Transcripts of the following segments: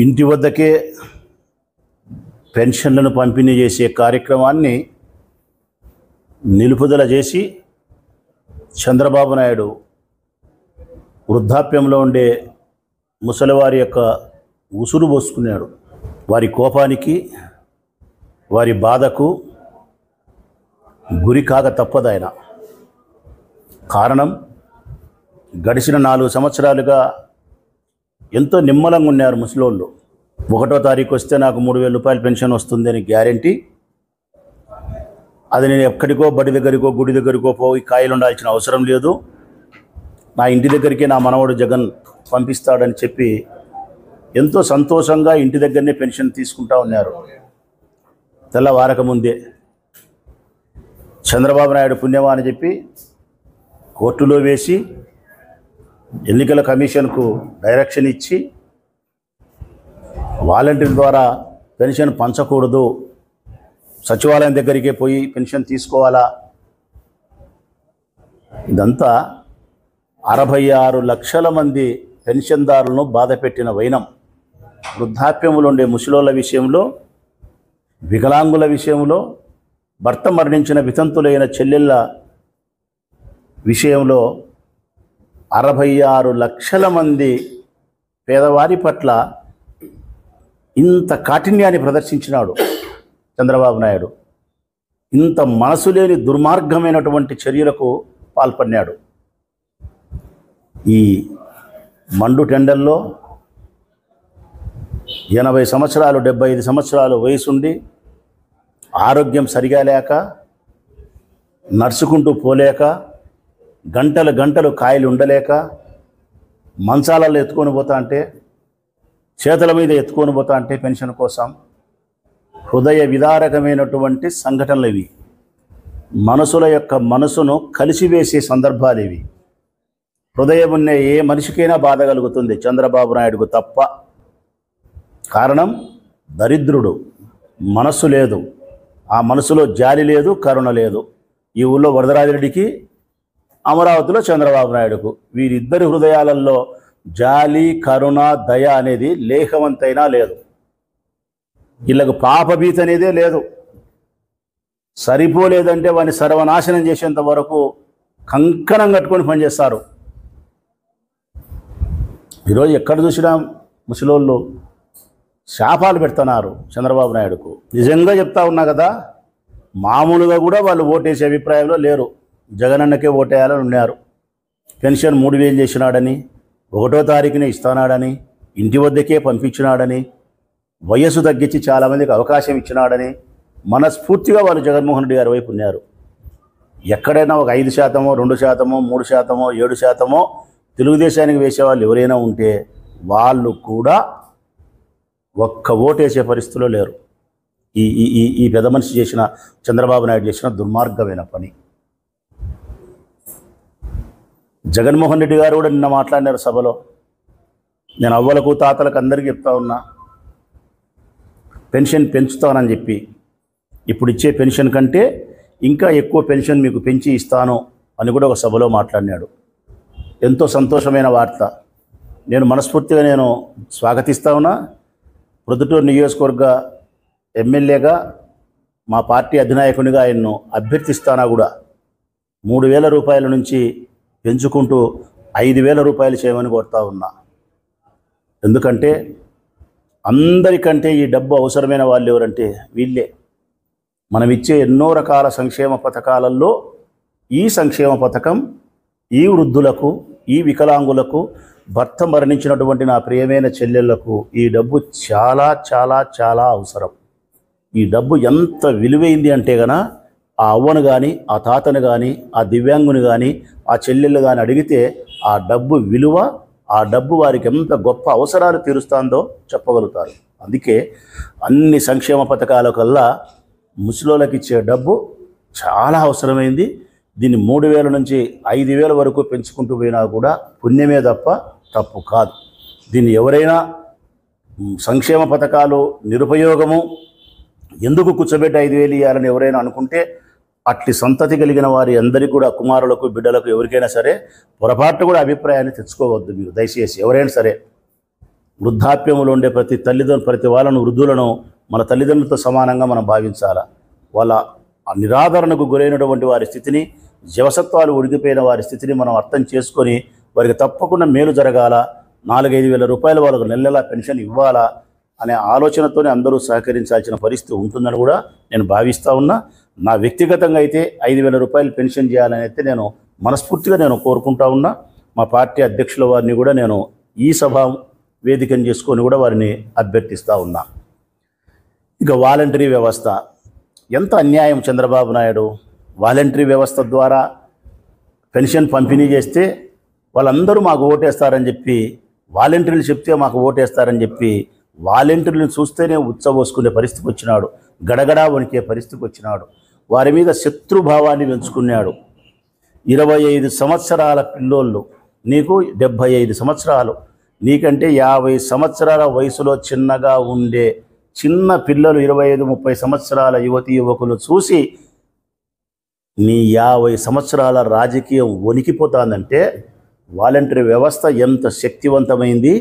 ఇంటి వద్దకే పెన్షన్లను పంపిణీ చేసే కార్యక్రమాన్ని నిలుపుదల చేసి చంద్రబాబు నాయుడు వృద్ధాప్యంలో ఉండే ముసలివారి యొక్క ఉసురు పోసుకున్నాడు. వారి కోపానికి, వారి బాధకు గురి కాక తప్పదాయన. కారణం, గడిచిన 4 సంవత్సరాలుగా ఎంతో నిమ్మలంగా ఉన్నారు ముసలోళ్ళు. 1వ తారీఖు వస్తే నాకు 3,000 రూపాయల పెన్షన్ వస్తుంది అని గ్యారంటీ. అది నేను ఎక్కడికో బడి దగ్గరికో గుడి దగ్గరికో పోయి కాయలు ఉండాల్సిన అవసరం లేదు, నా ఇంటి దగ్గరికి నా మనవడు జగన్ పంపిస్తాడని చెప్పి ఎంతో సంతోషంగా ఇంటి దగ్గరనే పెన్షన్ తీసుకుంటా ఉన్నారు. తెల్లవారక ముందే చంద్రబాబు నాయుడు పుణ్యమా అని చెప్పి కోర్టులో వేసి ఎన్నికల కమిషన్కు డైరెక్షన్ ఇచ్చి వాలంటీర్ ద్వారా పెన్షన్ పంచకూడదు, సచివాలయం దగ్గరికే పోయి పెన్షన్ తీసుకోవాలా. ఇదంతా 66 లక్షల మంది పెన్షన్దారులను బాధపెట్టిన వైనం. వృద్ధాప్యములు ఉండే ముసలోళ్ళ విషయంలో, వికలాంగుల విషయంలో, భర్త మరణించిన వితంతులైన చెల్లెళ్ళ విషయంలో 66 లక్షల మంది పేదవారి పట్ల ఇంత కాఠిన్యాన్ని ప్రదర్శించినాడు చంద్రబాబు నాయుడు. ఇంత మనసు లేని దుర్మార్గమైనటువంటి చర్యలకు పాల్పడినాడు. ఈ మండు టెండల్లో 80 సంవత్సరాలు 75 సంవత్సరాలు వయసుండి ఆరోగ్యం సరిగా లేక, నడుచుకుంటూ పోలేక, గంటలు గంటలు కాయలు ఉండలేక, మంచాలలో ఎత్తుకొని పోతా అంటే, చేతుల మీద ఎత్తుకొని పోతా అంటే పెన్షన్ కోసం హృదయ విదారకమైనటువంటి సంఘటనలు ఇవి. మనసుల యొక్క మనసును కలిసివేసే సందర్భాలు ఇవి. హృదయం ఉన్న ఏ మనిషికైనా బాధ కలుగుతుంది, చంద్రబాబు నాయుడుకు తప్ప. కారణం, దరిద్రుడు, మనస్సు లేదు, ఆ మనసులో జాలి లేదు, కరుణ లేదు. ఈ ఊళ్ళో వరదరాజిరెడ్డికి, అమరావతిలో చంద్రబాబు నాయుడుకు, వీరిద్దరి హృదయాలలో జాలి, కరుణ, దయ అనేది లేఖవంతైనా లేదు. వీళ్ళకు పాపభీతి అనేదే లేదు. సరిపోలేదంటే వాడిని సర్వనాశనం చేసేంత వరకు కంకణం కట్టుకొని పనిచేస్తారు. ఈరోజు ఎక్కడ చూసినా ముసలోళ్ళు శాపాలు పెడుతున్నారు చంద్రబాబు నాయుడుకు. నిజంగా చెప్తా ఉన్నా కదా, మామూలుగా కూడా వాళ్ళు ఓటేసే అభిప్రాయంలో లేరు. జగనన్నకే ఓటేయాలని ఉన్నారు. పెన్షన్ 3,000 చేసినాడని, 1వ తారీఖునే ఇస్తున్నాడని, ఇంటి వద్దకే పంపించినాడని, వయస్సు తగ్గించి చాలామందికి అవకాశం ఇచ్చినాడని మనస్ఫూర్తిగా వాళ్ళు జగన్మోహన్ రెడ్డి గారి వైపు ఉన్నారు. ఎక్కడైనా ఒక 5%, 2%, 3%, 7% తెలుగుదేశానికి వేసేవాళ్ళు ఎవరైనా ఉంటే వాళ్ళు కూడా ఒక్క ఓటేసే పరిస్థితిలో లేరు. ఈ పెద్ద మనిషి చేసిన, చంద్రబాబు నాయుడు చేసిన దుర్మార్గమైన పని. జగన్మోహన్ రెడ్డి గారు కూడా నిన్న మాట్లాడినారు సభలో. నేను అవ్వలకు తాతలకు అందరికీ చెప్తా ఉన్నా, పెన్షన్ పెంచుతానని చెప్పి, ఇప్పుడు ఇచ్చే పెన్షన్ కంటే ఇంకా ఎక్కువ పెన్షన్ మీకు పెంచి ఇస్తాను అని కూడా ఒక సభలో మాట్లాడినాడు. ఎంతో సంతోషమైన వార్త. నేను మనస్ఫూర్తిగా స్వాగతిస్తా ఉన్నా. ప్రొద్దుటూరు నియోజకవర్గ ఎమ్మెల్యేగా, మా పార్టీ అధినాయకునిగా ఆయన్ను అభ్యర్థిస్తానా కూడా 3,000 రూపాయల నుంచి పెంచుకుంటూ 5,000 రూపాయలు చేయమని కోరుతా ఉన్నా. ఎందుకంటే అందరికంటే ఈ డబ్బు అవసరమైన వాళ్ళు ఎవరంటే వీళ్ళే. మనం ఇచ్చే ఎన్నో రకాల సంక్షేమ పథకాలలో ఈ సంక్షేమ పథకం ఈ వృద్ధులకు, ఈ వికలాంగులకు, భర్త మరణించినటువంటి నా ప్రియమైన చెల్లెళ్లకు ఈ డబ్బు చాలా చాలా చాలా అవసరం. ఈ డబ్బు ఎంత విలువైంది అంటే గన, ఆ అవ్వను కానీ, ఆ తాతను కానీ, ఆ దివ్యాంగుని కానీ, ఆ చెల్లెళ్ళు కానీ అడిగితే ఆ డబ్బు విలువ, ఆ డబ్బు వారికి ఎంత గొప్ప అవసరాలు తీరుస్తుందో చెప్పగలుగుతారు. అందుకే అన్ని సంక్షేమ పథకాల కల్లా ముసలోళ్ళకి ఇచ్చే డబ్బు చాలా అవసరమైంది. దీన్ని 3,000 నుంచి 5,000 వరకు పెంచుకుంటూ పోయినా కూడా పుణ్యమే తప్ప తప్పు కాదు. దీన్ని ఎవరైనా సంక్షేమ పథకాలు నిరుపయోగము, ఎందుకు కూర్చోబెట్టి 5,000 ఇవ్వాలని ఎవరైనా అనుకుంటే, అట్టి సంతతి కలిగిన వారి అందరికీ కూడా, కుమారులకు, బిడ్డలకు, ఎవరికైనా సరే పొరపాటు కూడా అభిప్రాయాన్ని తెచ్చుకోవద్దు మీరు దయచేసి. ఎవరైనా సరే వృద్ధాప్యంలో ఉండే ప్రతి వాళ్ళను వృద్ధులను మన తల్లిదండ్రులతో సమానంగా మనం భావించాలా. వాళ్ళ నిరాదరణకు గురైనటువంటి వారి స్థితిని, జవసత్వాలు ఉడికిపోయిన వారి స్థితిని మనం అర్థం చేసుకొని వారికి తప్పకుండా మేలు జరగాల, 4-5 వేల రూపాయలు వాళ్ళకు నెలలా పెన్షన్ ఇవ్వాలా అనే ఆలోచనతోనే అందరూ సహకరించాల్సిన పరిస్థితి ఉంటుందని కూడా నేను భావిస్తూ ఉన్నా. నా వ్యక్తిగతంగా అయితే 5,000 రూపాయలు పెన్షన్ చేయాలని అయితే నేను మనస్ఫూర్తిగా కోరుకుంటా ఉన్నా. మా పార్టీ అధ్యక్షుల వారిని కూడా నేను ఈ సభ వేదికను చేసుకొని కూడా వారిని అభ్యర్థిస్తూ ఉన్నా. ఇక వాలంటరీ వ్యవస్థ ఎంత అన్యాయం చంద్రబాబు నాయుడు. వాలంటరీ వ్యవస్థ ద్వారా పెన్షన్ పంపిణీ చేస్తే వాళ్ళందరూ మాకు ఓటేస్తారని చెప్పి, వాలంటీర్లు చెప్తే మాకు ఓటేస్తారని చెప్పి వాలంటీర్లను చూస్తేనే ఉచ్చబోసుకునే పరిస్థితికి వచ్చినాడు. గడగడా వణికే పరిస్థితికి వచ్చినాడు. వారి మీద శత్రుభావాన్ని పెంచుకున్నాడు. 25 సంవత్సరాల పిల్లోళ్ళు, నీకు 75 సంవత్సరాలు, నీకంటే 50 సంవత్సరాల వయసులో చిన్నగా ఉండే చిన్న పిల్లలు 25-30 సంవత్సరాల యువతీ యువకులు చూసి నీ 50 సంవత్సరాల రాజకీయం వణికిపోతుందంటే వాలంటరీ వ్యవస్థ ఎంత శక్తివంతమైంది,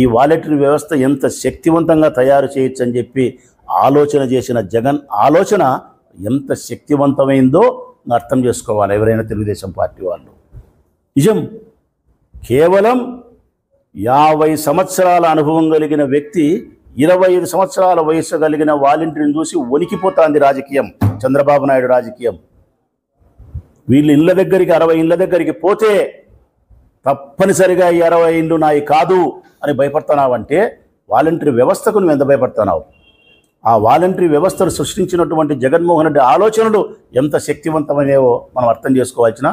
ఈ వాలంటరీ వ్యవస్థ ఎంత శక్తివంతంగా తయారు చేయొచ్చు అని చెప్పి ఆలోచన చేసిన జగన్ ఆలోచన ఎంత శక్తివంతమైందో అర్థం చేసుకోవాలి ఎవరైనా తెలుగుదేశం పార్టీ వాళ్ళు. నిజం, కేవలం 50 సంవత్సరాల అనుభవం కలిగిన వ్యక్తి 25 సంవత్సరాల వయసు కలిగిన వాలంటీర్ని చూసి వణికిపోతుంది రాజకీయం, చంద్రబాబు నాయుడు రాజకీయం. వీళ్ళు ఇళ్ళ దగ్గరికి 60 ఇళ్ళ దగ్గరికి పోతే తప్పనిసరిగా ఈ 60 ఇళ్ళు నాయి కాదు అని భయపడుతున్నావంటే వాలంటరీ వ్యవస్థకు నువ్వు ఎంత భయపడుతున్నావు? ఆ వాలంటరీ వ్యవస్థను సృష్టించినటువంటి జగన్మోహన్ రెడ్డి ఆలోచనలు ఎంత శక్తివంతమైనవో మనం అర్థం చేసుకోవాల్సిన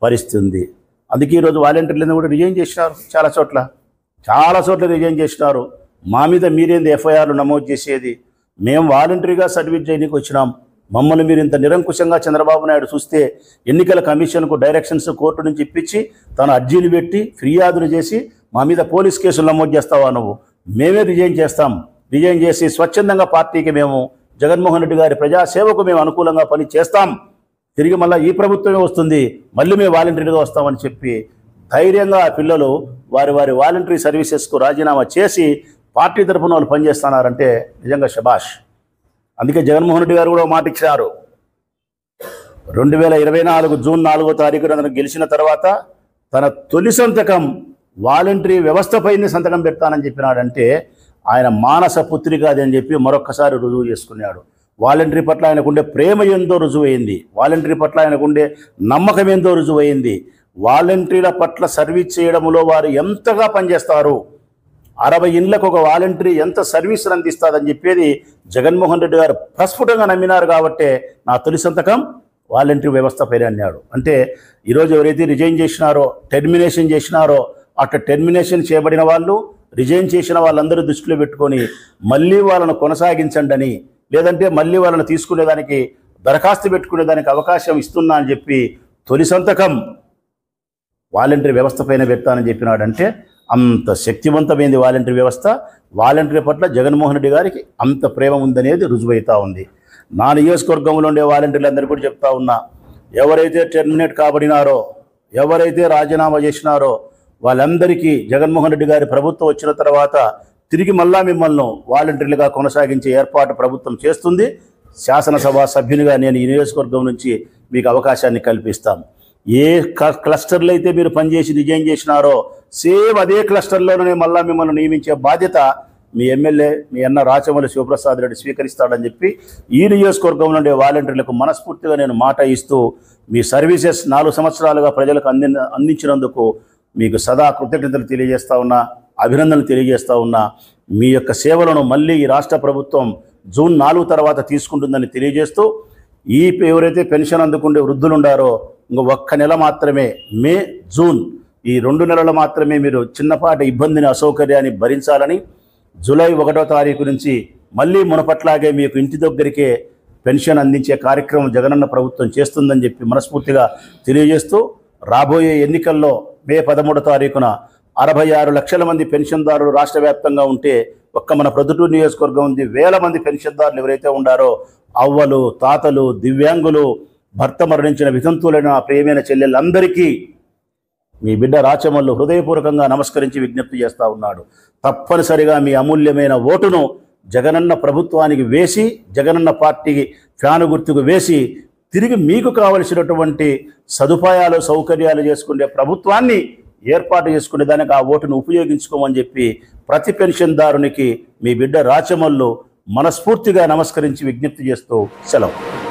పరిస్థితి ఉంది. అందుకే ఈరోజు వాలంటీర్లను కూడా రిజైన్ చేసినారు, చాలా చోట్ల రిజైన్ చేసినారు. మా మీద మీరేంది ఎఫ్ఐఆర్లు నమోదు చేసేది? మేము వాలంటరీగా సర్వీస్ చేయడానికి వచ్చినాం, మమ్మల్ని మీరు ఇంత నిరంకుశంగా చంద్రబాబు నాయుడు చూస్తే ఎన్నికల కమిషన్కు డైరెక్షన్స్ కోర్టు నుంచి ఇప్పించి తన అర్జీలు పెట్టి ఫిర్యాదులు చేసి మా మీద పోలీస్ కేసులు నమోదు చేస్తావా నువ్వు? మేమే రిజైన్ చేస్తాం, రిజైన్ చేసి స్వచ్ఛందంగా పార్టీకి మేము జగన్మోహన్ రెడ్డి గారి ప్రజాసేవకు మేము అనుకూలంగా పని చేస్తాం, తిరిగి మళ్ళీ ఈ ప్రభుత్వమే వస్తుంది, మళ్ళీ మేము వాలంటరీగా వస్తామని చెప్పి ధైర్యంగా ఆ పిల్లలు వారి వాలంటరీ సర్వీసెస్కు రాజీనామా చేసి పార్టీ తరఫున వాళ్ళు పనిచేస్తున్నారంటే నిజంగా శభాష్. అందుకే జగన్మోహన్ రెడ్డి గారు కూడా మాట ఇచ్చారు. 2024 జూన్ 4వ తారీఖున తను గెలిచిన తర్వాత తన తొలి సంతకం వాలంటరీ వ్యవస్థపైనే సంతకం పెడతానని చెప్పినాడంటే ఆయన మానస పుత్రిక అది అని చెప్పి మరొక్కసారి రుజువు చేసుకున్నాడు. వాలంటరీ పట్ల ఆయనకుండే ప్రేమ ఏందో రుజువైంది, వాలంటరీ పట్ల ఆయనకుండే నమ్మకం ఏందో రుజువైంది. వాలంటీర్ల పట్ల సర్వీస్ చేయడంలో వారు ఎంతగా పనిచేస్తారు, 60 ఇండ్లకు ఒక వాలంటరీ ఎంత సర్వీసులు అందిస్తుందని చెప్పేది జగన్మోహన్ రెడ్డి గారు ప్రస్ఫుటంగా నమ్మినారు. కాబట్టే నా తొలి సంతకం వాలంటరీ వ్యవస్థ పైన అన్నాడు. అంటే ఈరోజు ఎవరైతే రిజైన్ చేసినారో, టెర్మినేషన్ చేసినారో, అట్లా టెర్మినేషన్ చేయబడిన వాళ్ళు, రిజైన్ చేసిన వాళ్ళందరూ దృష్టిలో పెట్టుకొని మళ్ళీ వాళ్ళను కొనసాగించండి అని, లేదంటే మళ్ళీ వాళ్ళని తీసుకునేదానికి దరఖాస్తు పెట్టుకునేదానికి అవకాశం ఇస్తున్నా అని చెప్పి తొలి సంతకం వాలంటరీ వ్యవస్థ పైన పెడతానని చెప్పినాడంటే అంత శక్తివంతమైంది వాలంటరీ వ్యవస్థ. వాలంటరీ పట్ల జగన్మోహన్ రెడ్డి గారికి అంత ప్రేమ ఉందనేది రుజువైతా ఉంది. నా నియోజకవర్గంలో ఉండే వాలంటీర్లందరూ కూడా చెప్తా ఉన్నా, ఎవరైతే టెర్మినేట్ కాబడినారో, ఎవరైతే రాజీనామా చేసినారో వాళ్ళందరికీ జగన్మోహన్ రెడ్డి గారి ప్రభుత్వం వచ్చిన తర్వాత తిరిగి మళ్ళా మిమ్మల్ని వాలంటీర్లుగా కొనసాగించే ఏర్పాటు ప్రభుత్వం చేస్తుంది. శాసనసభ సభ్యునిగా నేను ఈ నియోజకవర్గం నుంచి మీకు అవకాశాన్ని కల్పిస్తాం. ఏ క్లస్టర్లో అయితే మీరు పనిచేసి రిజైన్ చేసినారో సేమ్ అదే క్లస్టర్లోనే మళ్ళీ మిమ్మల్ని నియమించే బాధ్యత మీ ఎమ్మెల్యే మీ అన్న రాచమల్లి శివప్రసాద్ రెడ్డి స్వీకరిస్తాడని చెప్పి ఈ నియోజకవర్గంలో ఉండే వాలంటీర్లకు మనస్ఫూర్తిగా నేను మాట ఇస్తూ మీ సర్వీసెస్ 4 సంవత్సరాలుగా ప్రజలకు అందించినందుకు మీకు సదా కృతజ్ఞతలు తెలియజేస్తా ఉన్నా, అభినందనలు తెలియజేస్తా ఉన్నా. మీ యొక్క సేవలను మళ్ళీ ఈ రాష్ట్ర ప్రభుత్వం జూన్ 4 తర్వాత తీసుకుంటుందని తెలియజేస్తూ, ఈ ఎవరైతే పెన్షన్ అందుకుండే వృద్ధులు ఉండారో ఇంకో 1 నెల మాత్రమే, మే జూన్ ఈ 2 నెలలు మాత్రమే మీరు చిన్నపాటి ఇబ్బందిని అసౌకర్యాన్ని భరించాలని, జూలై 1వ తారీఖు నుంచి మళ్ళీ మునపట్లాగే మీకు ఇంటి దగ్గరికే పెన్షన్ అందించే కార్యక్రమం జగనన్న ప్రభుత్వం చేస్తుందని చెప్పి మనస్ఫూర్తిగా తెలియజేస్తూ, రాబోయే ఎన్నికల్లో మే 13వ తారీఖున 66 లక్షల మంది పెన్షన్దారులు రాష్ట్ర వ్యాప్తంగా ఉంటే ఒక్క మన ప్రొద్దుటూరు నియోజకవర్గం ఉంది, వేల మంది పెన్షన్దారులు ఎవరైతే ఉండారో అవ్వలు, తాతలు, దివ్యాంగులు, భర్త మరణించిన వితంతువులైన ప్రియమైన చెల్లెళ్ళందరికీ మీ బిడ్డ రాచమల్లు హృదయపూర్వకంగా నమస్కరించి విజ్ఞప్తి చేస్తూ ఉన్నాడు. తప్పనిసరిగా మీ అమూల్యమైన ఓటును జగనన్న ప్రభుత్వానికి వేసి, జగనన్న పార్టీకి ఫ్యాను గుర్తుకు వేసి, తిరిగి మీకు కావలసినటువంటి సదుపాయాలు సౌకర్యాలు చేసుకునే ప్రభుత్వాన్ని ఏర్పాటు చేసుకునే దానికి ఆ ఓటును ఉపయోగించుకోమని చెప్పి ప్రతి పెన్షన్దారునికి మీ బిడ్డ రాచమల్లు మనస్ఫూర్తిగా నమస్కరించి విజ్ఞప్తి చేస్తూ సెలవు.